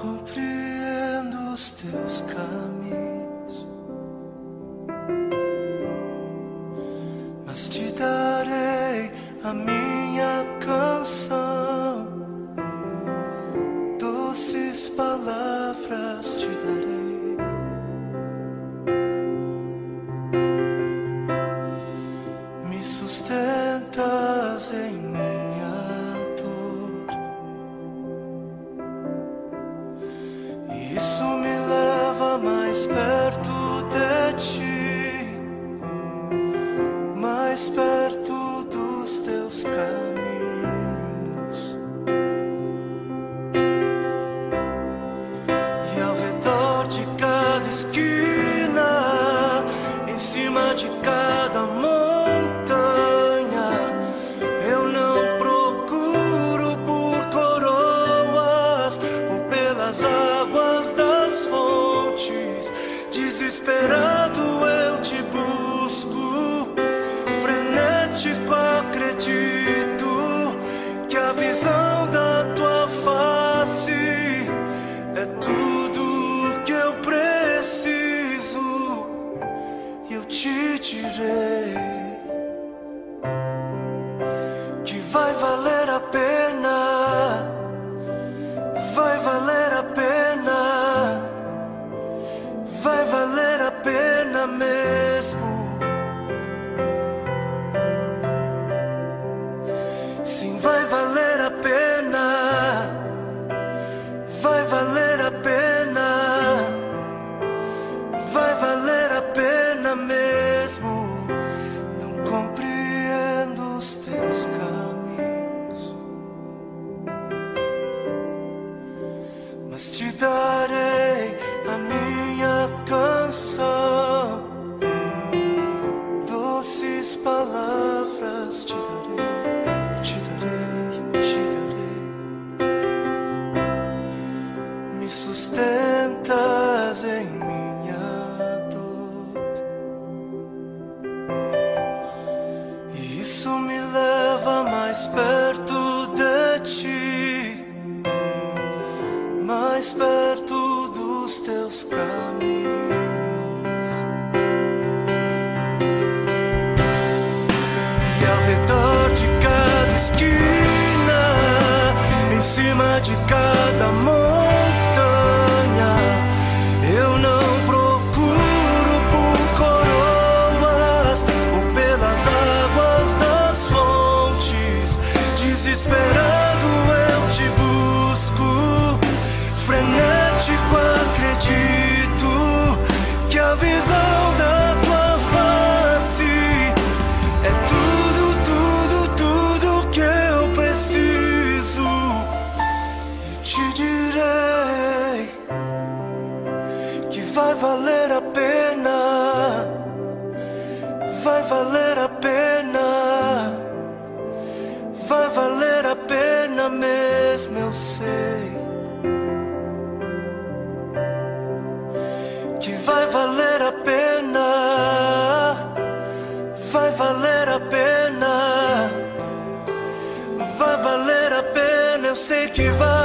compreendo os teus caminhos, mas te darei a minha canção, doces palavras te darei. Me sustentas em minha dor, e isso me leva mais perto de ti, mais perto dos teus caminhos. E ao redor de cada esquina, em cima de cada montanha, eu não procuro por coroas ou pelas águas das fontes. Desesperado eu te busco, frenético acredito que a visão da tua face é tudo que eu preciso. E eu te direi que vai valer a pena, vai valer a pena, vai valer a pena mesmo. Sim, vai valer a pena, vai valer a pena, vai valer a pena mesmo. Não compreendo os teus caminhos, mas te darei a minha canção, doces palavras te darei, te darei, te darei. Me sustentas em minha dor, e isso me leva mais perto de ti, mais perto dos teus caminhos. E ao redor de cada esquina, em cima de cada montanha, eu não procuro por coroas ou pelas águas das fontes. Desesperado eu te busco, frenético acredito que a visão da tua face é tudo, tudo, tudo que eu preciso. Eu te direi que vai valer a pena, vai valer a pena, vai valer a pena mesmo, eu sei que vai valer a pena, vai valer a pena, vai valer a pena, eu sei que vai.